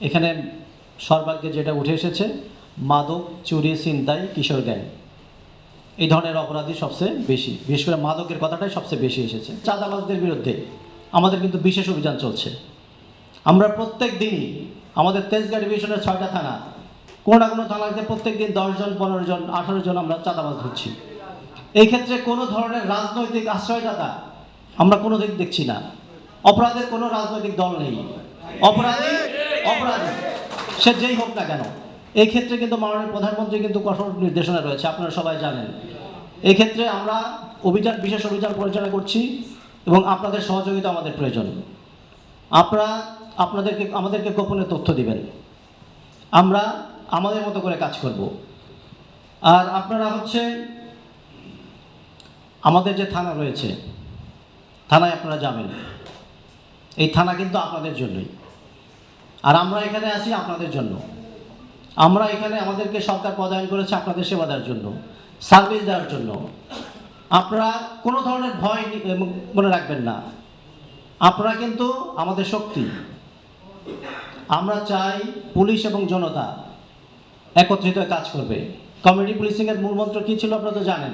এখানে সর্বাগ্রে যেটা উঠে এসেছে, মাদক, চুরি, ছিনতাই, কিশোর গ্যাং, এই ধরনের অপরাধী সবচেয়ে বেশি, বিশেষ করে মাদকের কথাটাই সবচেয়ে বেশি এসেছে। চাঁদাবাজদের বিরুদ্ধে আমাদের কিন্তু বিশেষ অভিযান চলছে। আমরা প্রত্যেক দিনই আমাদের তেজগাঁ ডিভিশনের 6টা থানা, কোনো না কোনো থানাতে প্রত্যেক দিন 10 জন, 15 জন, 18 জন আমরা চাঁদাবাজ ধরছি। এই ক্ষেত্রে কোনো ধরনের রাজনৈতিক আশ্রয়দাতা আমরা কোনো দিক দেখছি না। অপরাধের কোনো রাজনৈতিক দল নেই। অপরাধী অপরাধী সে যেই হোক না কেন। এই ক্ষেত্রে কিন্তু মাননীয় প্রধানমন্ত্রী কিন্তু কঠোর নির্দেশনা রয়েছে, আপনারা সবাই জানেন। এই ক্ষেত্রে আমরা বিশেষ অভিযান পরিচালনা করছি এবং আপনাদের সহযোগিতা আমাদের প্রয়োজন। আপনারা আমাদেরকে গোপনে তথ্য দিবেন, আমরা আমাদের মতো করে কাজ করব। আর আপনারা আমাদের যে থানা রয়েছে, থানায় আপনারা যাবেন, এই থানা কিন্তু আপনাদের জন্যই। আর আমরা এখানে আছি আপনাদের জন্য। আমরা এখানে আমাদেরকে সরকার প্রদান করেছে আপনাদের সেবা দেওয়ার জন্য, সার্ভিস দেওয়ার জন্য। আপনারা কোনো ধরনের ভয় মনে রাখবেন না, আপনারা কিন্তু আমাদের শক্তি। আমরা চাই পুলিশ এবং জনতা একত্রিত কাজ করবে। কমিউনিটি পুলিশিংয়ের মূল মন্ত্র কী ছিল আপনারা তো জানেন।